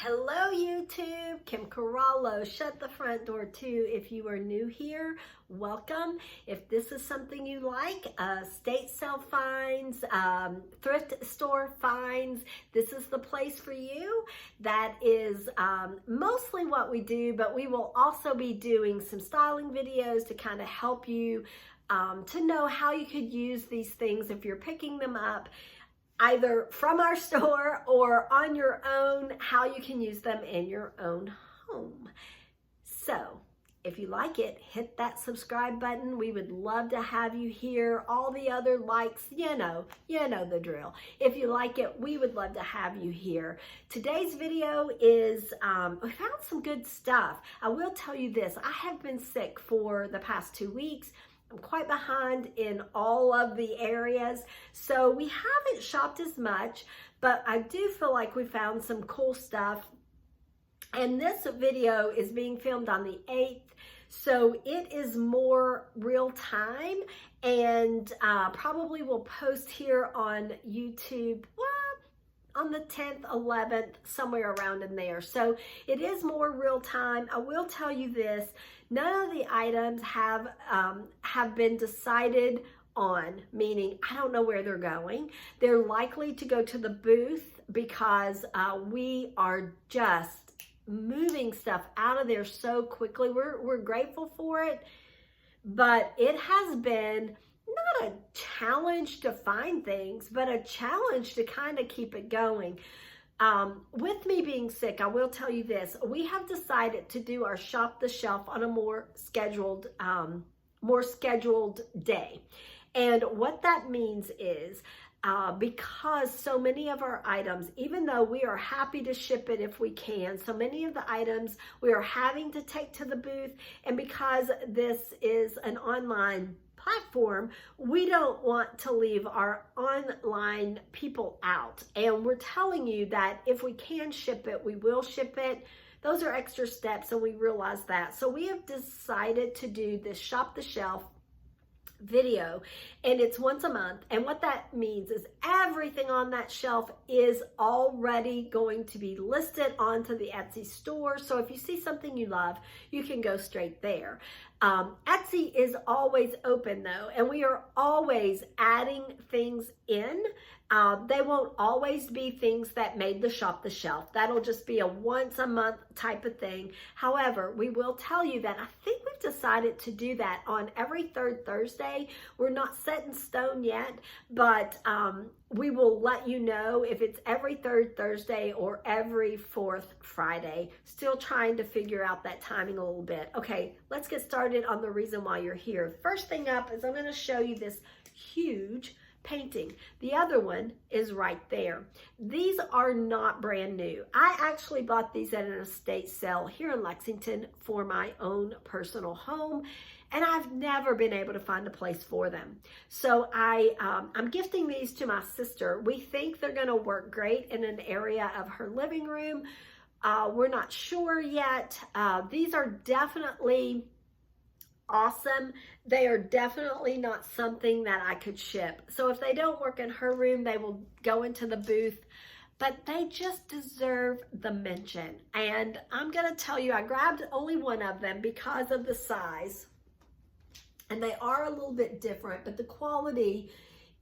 Hello YouTube, Kim Corallo. Shut the front door too. If you are new here, welcome. If this is something you like, estate sale finds, thrift store finds, this is the place for you. That is mostly what we do, but we will also be doing some styling videos to kind of help you to know how you could use these things if you're picking them up either from our store or on your own, how you can use them in your own home. So if you like it, hit that subscribe button. We would love to have you here. All the other likes, you know the drill. If you like it, we would love to have you here. Today's video is, we found some good stuff. I will tell you this, I have been sick for the past 2 weeks. I'm quite behind in all of the areas, so we haven't shopped as much, but I do feel like we found some cool stuff. And this video is being filmed on the 8th, so it is more real time, and probably will post here on YouTube, on the 10th, 11th, somewhere around in there. So it is more real time. I will tell you this, none of the items have been decided on, meaning I don't know where they're going. They're likely to go to the booth because we are just moving stuff out of there so quickly. We're grateful for it, but it has been not a challenge to find things, but a challenge to kind of keep it going. With me being sick, I will tell you this, we have decided to do our shop the shelf on a more scheduled day. And what that means is, because so many of our items, even though we are happy to ship it if we can, so many of the items we are having to take to the booth, and because this is an online platform, we don't want to leave our online people out. And we're telling you that if we can ship it, we will ship it. Those are extra steps, and we realize that. So we have decided to do this shop the shelf video, and it's once a month. And what that means is everything on that shelf is already going to be listed onto the Etsy store. So if you see something you love, you can go straight there. Etsy is always open though, and we are always adding things in. They won't always be things that made the shop the shelf. That'll just be a once a month type of thing. However, we will tell you that I think we've decided to do that on every third Thursday. We're not set in stone yet, but we will let you know if it's every third Thursday or every fourth Friday. Still trying to figure out that timing a little bit. Okay, let's get started on the reason why you're here. First thing up is I'm going to show you this huge painting. The other one is right there. These are not brand new. I actually bought these at an estate sale here in Lexington for my own personal home, and I've never been able to find a place for them. So I'm gifting these to my sister. We think they're going to work great in an area of her living room. We're not sure yet. These are definitely awesome. They are definitely not something that I could ship. So if they don't work in her room, they will go into the booth, but they just deserve the mention. And I'm going to tell you, I grabbed only one of them because of the size, and they are a little bit different, but the quality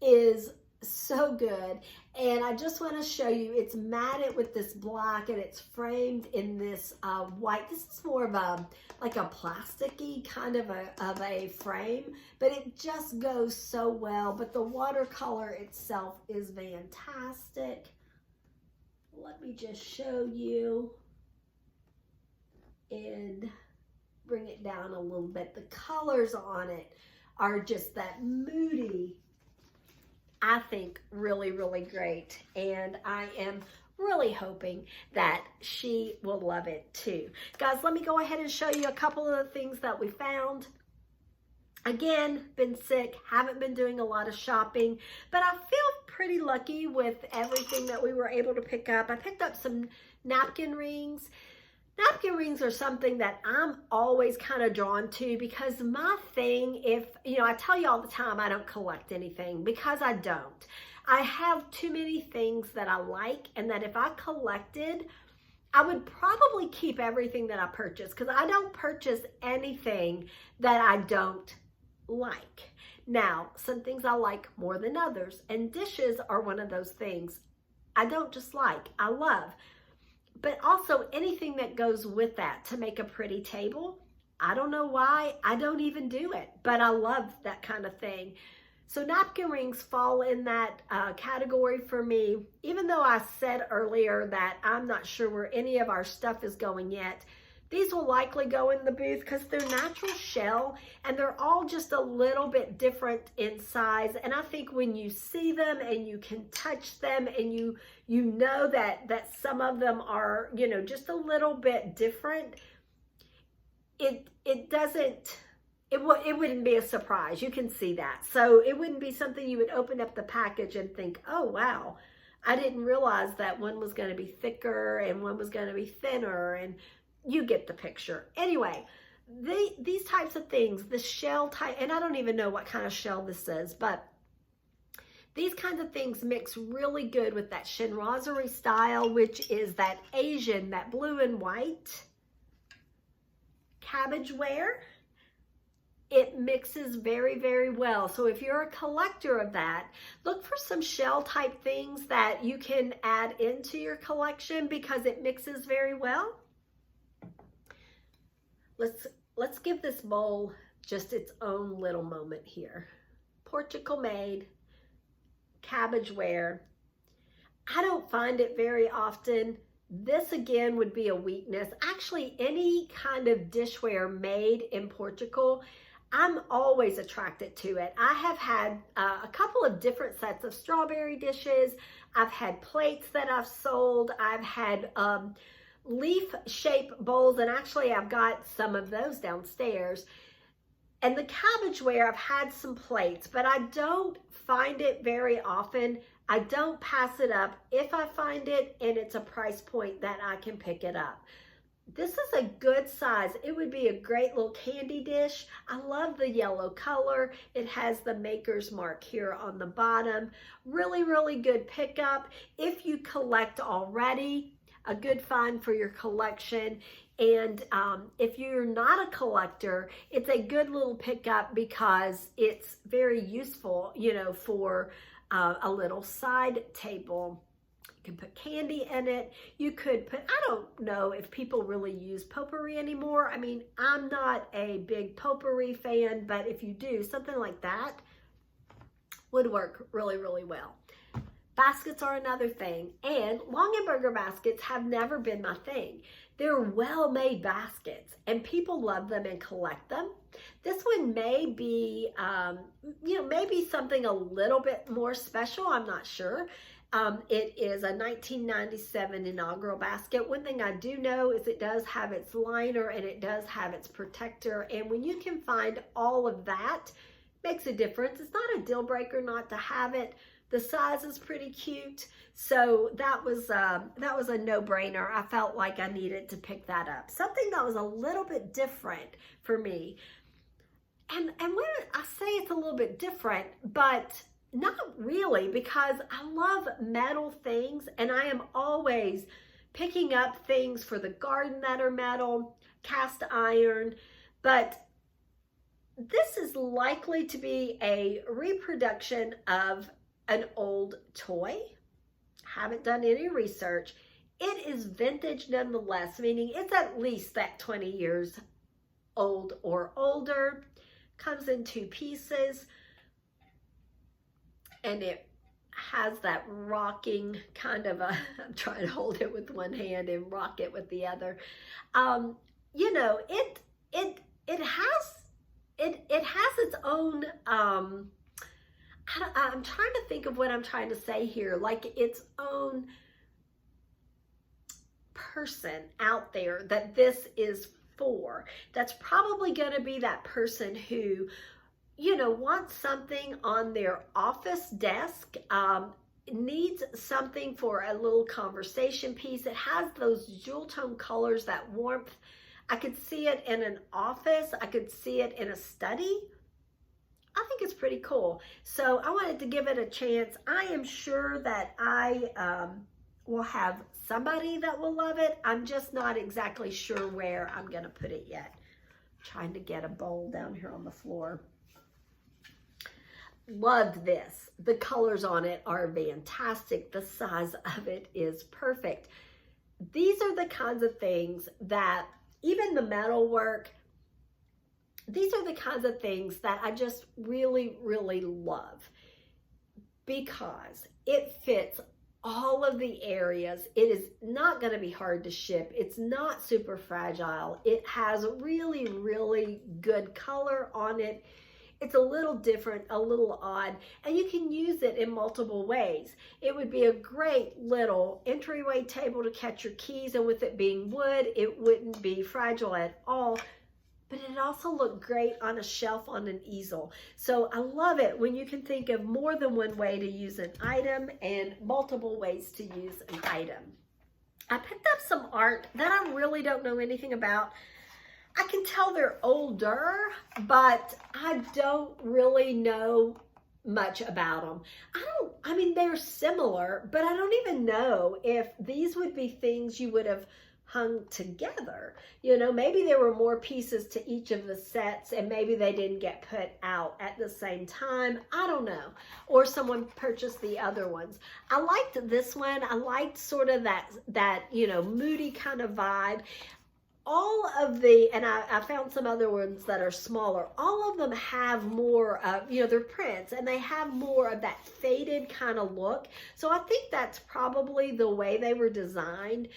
is so good. And I just want to show you, it's matted with this black, and it's framed in this white. This is more of a like a plasticky kind of a frame, but it just goes so well. But the watercolor itself is fantastic. Let me just show you and bring it down a little bit. The colors on it are just that moody, I think really, really great. And I am really hoping that she will love it too. Guys, let me go ahead and show you a couple of the things that we found. Again, been sick, haven't been doing a lot of shopping, but I feel pretty lucky with everything that we were able to pick up. I picked up some napkin rings. Napkin rings are something that I'm always kind of drawn to, because my thing, I tell you all the time I don't collect anything, because I don't. I have too many things that I like, and that if I collected, I would probably keep everything that I purchase because I don't purchase anything that I don't like. Now, some things I like more than others, and dishes are one of those things I don't just like, I love. But also anything that goes with that to make a pretty table. I don't know why, I don't even do it, but I love that kind of thing. So napkin rings fall in that category for me, even though I said earlier that I'm not sure where any of our stuff is going yet. These will likely go in the booth because they're natural shell and they're all just a little bit different in size. And I think when you see them and you can touch them and you know that some of them are, you know, just a little bit different, it wouldn't be a surprise. You can see that. So it wouldn't be something you would open up the package and think, oh, wow, I didn't realize that one was going to be thicker and one was going to be thinner, and you get the picture. Anyway, these types of things, the shell type, and I don't even know what kind of shell this is, but these kinds of things mix really good with that chinoiserie style, which is that Asian, that blue and white cabbage ware. It mixes very, very well. So if you're a collector of that, look for some shell type things that you can add into your collection because it mixes very well. Let's give this bowl just its own little moment here. Portugal made cabbage ware. I don't find it very often. This again would be a weakness. Actually, any kind of dishware made in Portugal, I'm always attracted to it. I have had a couple of different sets of strawberry dishes. I've had plates that I've sold. I've had leaf-shaped bowls, and actually I've got some of those downstairs. And the cabbageware, I've had some plates, but I don't find it very often. I don't pass it up if I find it and it's a price point that I can pick it up. This is a good size. It would be a great little candy dish. I love the yellow color. It has the maker's mark here on the bottom. Really, really good pickup. If you collect already, a good find for your collection. And if you're not a collector, it's a good little pickup because it's very useful, you know, for a little side table. You can put candy in it. You could put, I don't know if people really use potpourri anymore. I mean, I'm not a big potpourri fan, but if you do, something like that would work really, really well. Baskets are another thing, and Longaberger baskets have never been my thing. They're well-made baskets, and people love them and collect them. This one may be, you know, maybe something a little bit more special. I'm not sure. It is a 1997 inaugural basket. One thing I do know is it does have its liner and it does have its protector. And when you can find all of that, it makes a difference. It's not a deal breaker not to have it. The size is pretty cute. So that was a no-brainer. I felt like I needed to pick that up. Something that was a little bit different for me. And when I say it's a little bit different, but not really, because I love metal things and I am always picking up things for the garden that are metal, cast iron, but this is likely to be a reproduction of an old toy. Haven't done any research. It is vintage nonetheless, meaning it's at least that 20 years old or older. Comes in 2 pieces. And it has that rocking kind of a, I'm trying to hold it with one hand and rock it with the other. You know, it has its own, I'm trying to think of what I'm trying to say here, like its own person out there that this is for. That's probably going to be that person who, you know, wants something on their office desk, needs something for a little conversation piece. It has those jewel tone colors, that warmth. I could see it in an office. I could see it in a study. I think it's pretty cool. So I wanted to give it a chance. I am sure that I will have somebody that will love it. I'm just not exactly sure where I'm going to put it yet. Trying to get a bowl down here on the floor. Loved this. The colors on it are fantastic. The size of it is perfect. These are the kinds of things that, even the metal work, these are the kinds of things that I just really, really love, because it fits all of the areas. It is not going to be hard to ship. It's not super fragile. It has really, really good color on it. It's a little different, a little odd, and you can use it in multiple ways. It would be a great little entryway table to catch your keys, and with it being wood, it wouldn't be fragile at all. But it also looked great on a shelf on an easel. So I love it when you can think of more than one way to use an item and multiple ways to use an item. I picked up some art that I really don't know anything about. I can tell they're older, but I don't really know much about them. I mean, they're similar, but I don't even know if these would be things you would have hung together. You know, maybe there were more pieces to each of the sets and maybe they didn't get put out at the same time. I don't know. Or someone purchased the other ones. I liked this one. I liked sort of that, you know, moody kind of vibe. All of the, and I found some other ones that are smaller, all of them have more of, you know, they're prints, and they have more of that faded kind of look. So I think that's probably the way they were designed.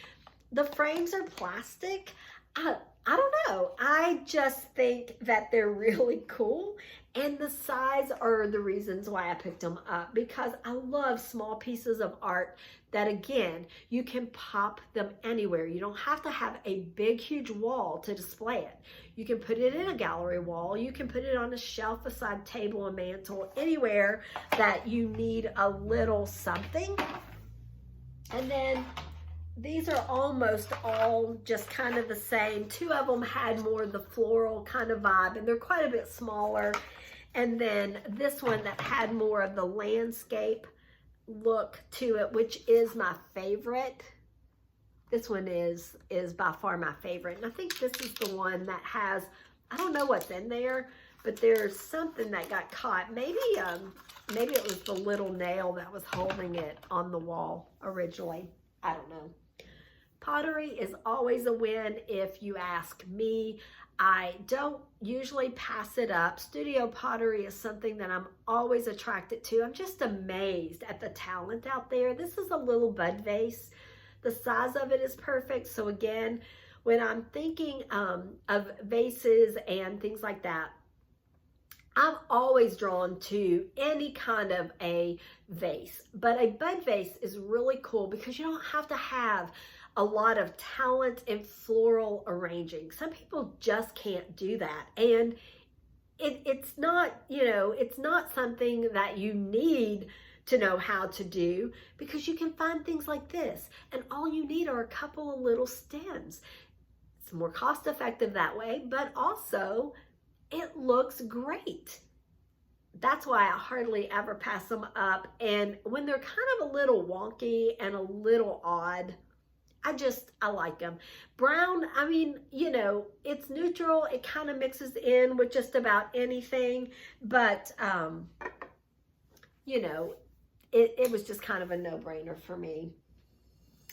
The frames are plastic. I don't know. I just think that they're really cool. And the size are the reasons why I picked them up, because I love small pieces of art that, again, you can pop them anywhere. You don't have to have a big, huge wall to display it. You can put it in a gallery wall. You can put it on a shelf, a side table, a mantle, anywhere that you need a little something. And then these are almost all just kind of the same. Two of them had more of the floral kind of vibe, and they're quite a bit smaller. And then this one that had more of the landscape look to it, which is my favorite. This one is by far my favorite. And I think this is the one that has, I don't know what's in there, but there's something that got caught. Maybe it was the little nail that was holding it on the wall originally. I don't know. Pottery is always a win if you ask me. I don't usually pass it up. Studio pottery is something that I'm always attracted to. I'm just amazed at the talent out there. This is a little bud vase. The size of it is perfect. So again, when I'm thinking of vases and things like that, I'm always drawn to any kind of a vase. But a bud vase is really cool because you don't have to have a lot of talent in floral arranging. Some people just can't do that. And it's not, you know, it's not something that you need to know how to do, because you can find things like this. And all you need are a couple of little stems. It's more cost effective that way, but also it looks great. That's why I hardly ever pass them up. And when they're kind of a little wonky and a little odd, I like them. Brown, I mean, you know, it's neutral. It kind of mixes in with just about anything, but, you know, it was just kind of a no-brainer for me.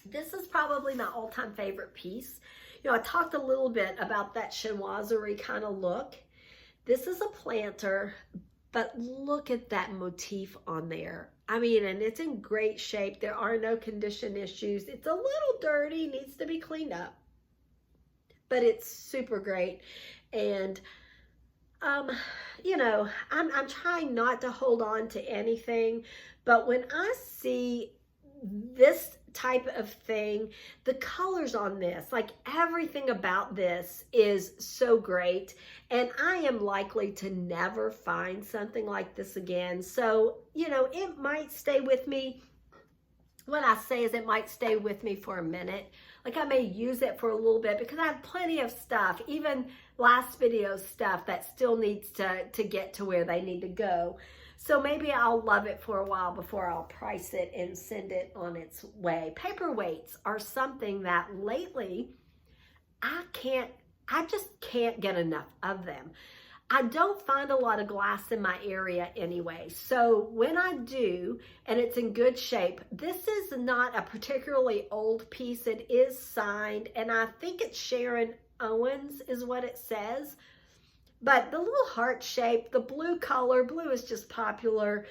This is probably my all-time favorite piece. You know, I talked a little bit about that chinoiserie kind of look. This is a planter, but look at that motif on there. I mean, and it's in great shape. There are no condition issues. It's a little dirty, needs to be cleaned up, but it's super great. And, you know, I'm trying not to hold on to anything, but when I see this type of thing, the colors on this, like everything about this is so great, and I am likely to never find something like this again. So, you know, it might stay with me. What I say is it might stay with me for a minute. Like I may use it for a little bit because I have plenty of stuff, even last video stuff that still needs to get to where they need to go. So maybe I'll love it for a while before I'll price it and send it on its way. Paperweights are something that lately I just can't get enough of them. I don't find a lot of glass in my area anyway. So when I do, and it's in good shape, this is not a particularly old piece. It is signed, and I think it's Sharon Owens is what it says. But the little heart shape, the blue color, blue is just popular.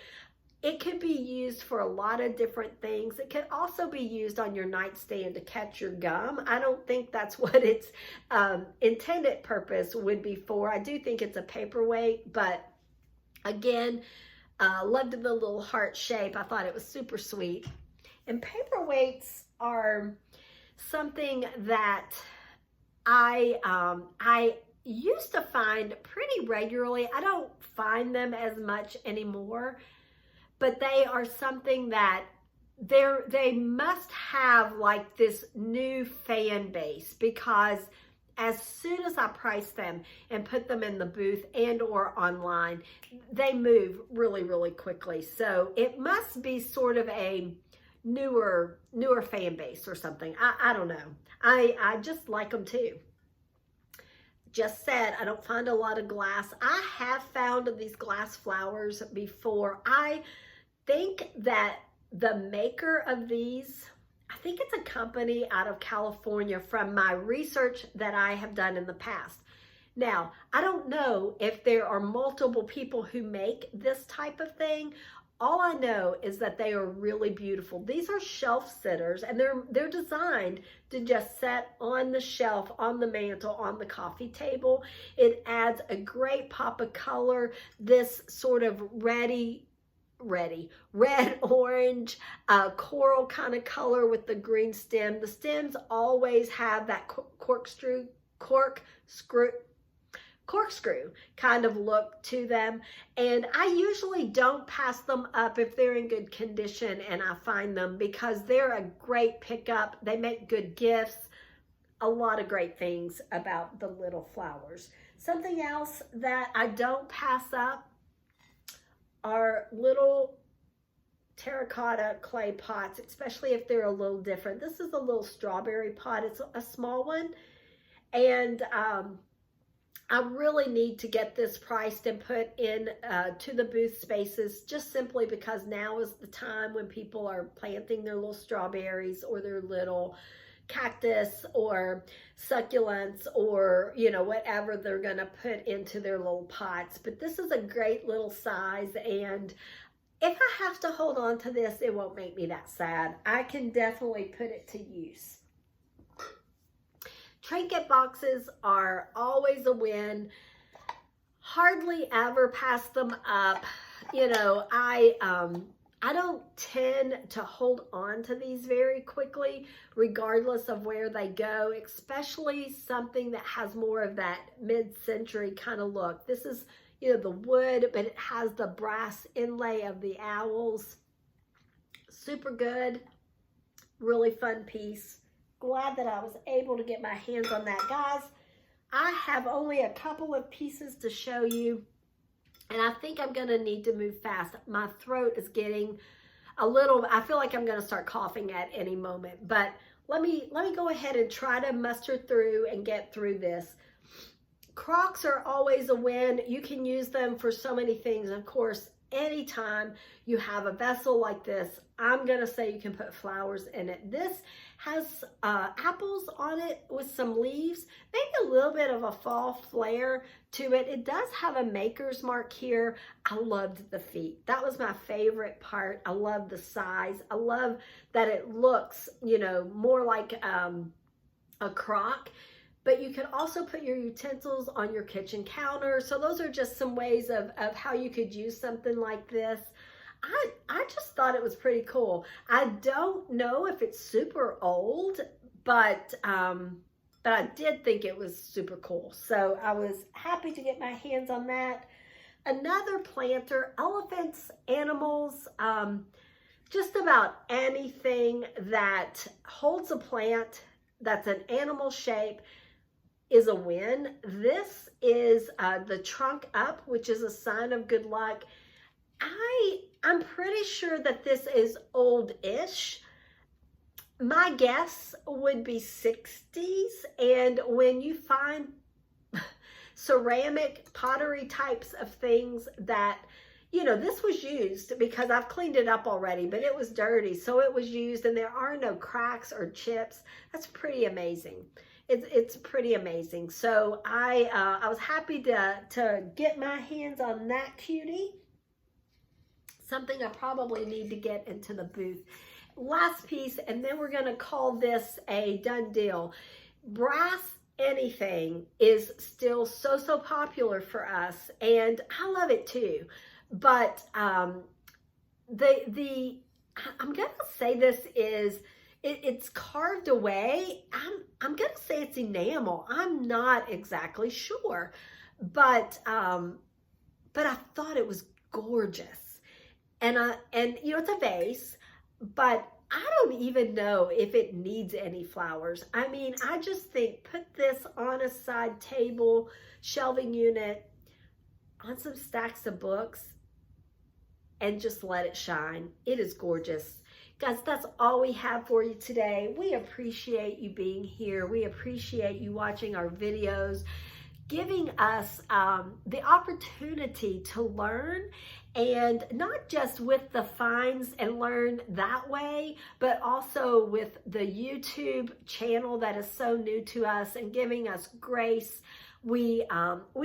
It could be used for a lot of different things. It could also be used on your nightstand to catch your gum. I don't think that's what its intended purpose would be for. I do think it's a paperweight, but again, loved the little heart shape. I thought it was super sweet. And paperweights are something that I used to find pretty regularly. I don't find them as much anymore. But they are something that they must have like this new fan base, because as soon as I price them and put them in the booth and or online, they move really, really quickly. So it must be sort of a newer fan base or something. I don't know. I just like them too. Just said, I don't find a lot of glass. I have found these glass flowers before. I think that the maker of these, I think it's a company out of California from my research that I have done in the past. Now, I don't know if there are multiple people who make this type of thing. All I know is that they are really beautiful. These are shelf sitters, and they're designed to just set on the shelf, on the mantle, on the coffee table. It adds a great pop of color. This sort of red orange coral kind of color with the green stem. The stems always have that corkscrew kind of look to them, and I usually don't pass them up if they're in good condition and I find them, because they're a great pickup. They make good gifts. A lot of great things about the little flowers. Something else that I don't pass up are little terracotta clay pots, especially if they're a little different. This is a little strawberry pot. It's a small one, and I really need to get this priced and put in to the booth spaces, just simply because now is the time when people are planting their little strawberries or their little cactus or succulents, or whatever they're going to put into their little pots. But this is a great little size, and if I have to hold on to this, it won't make me that sad. I can definitely put it to use. Trinket boxes are always a win. Hardly ever pass them up. I don't tend to hold on to these very quickly, regardless of where they go, especially something that has more of that mid-century kind of look. This is, the wood, but it has the brass inlay of the owls. Super good. Really fun piece. Glad that I was able to get my hands on that. Guys, I have only a couple of pieces to show you, and I think I'm going to need to move fast. My throat is getting a little, I feel like I'm going to start coughing at any moment, but let me go ahead and try to muster through and get through this. Crocs are always a win. You can use them for so many things. Of course, anytime you have a vessel like this, I'm going to say you can put flowers in it. This has apples on it with some leaves, maybe a little bit of a fall flair to it. It does have a maker's mark here. I loved the feet. That was my favorite part. I love the size. I love that it looks, more like a crock. But you can also put your utensils on your kitchen counter. So those are just some ways of how you could use something like this. I just thought it was pretty cool. I don't know if it's super old, but I did think it was super cool. So I was happy to get my hands on that. Another planter, elephants, animals, just about anything that holds a plant that's an animal shape is a win. This is the trunk up, which is a sign of good luck. I'm pretty sure that this is old-ish. My guess would be 60s. And when you find ceramic pottery types of things that, you know, this was used, because I've cleaned it up already, but it was dirty, so it was used and there are no cracks or chips. That's pretty amazing. It's pretty amazing. So I was happy to get my hands on that cutie. Something I probably need to get into the booth. Last piece, and then we're going to call this a done deal. Brass anything is still so popular for us, and I love it too. But I'm gonna say this is it's carved away. I'm gonna say it's enamel. I'm not exactly sure, but I thought it was gorgeous, and you know, it's a vase, but I don't even know if it needs any flowers. I mean, I just think put this on a side table, shelving unit, on some stacks of books, and just let it shine. It is gorgeous. Guys, that's all we have for you today. We appreciate you being here. We appreciate you watching our videos, giving us the opportunity to learn, and not just with the finds and learn that way, but also with the YouTube channel that is so new to us and giving us grace. We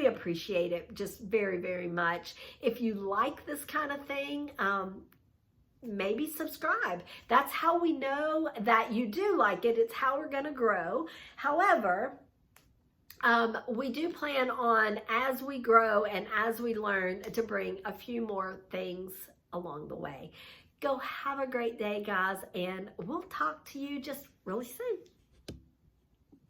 appreciate it just very much. If you like this kind of thing, maybe subscribe. That's how we know that you do like it. It's how we're going to grow. However, we do plan on, as we grow and as we learn, to bring a few more things along the way. Go have a great day, guys, and we'll talk to you just really soon.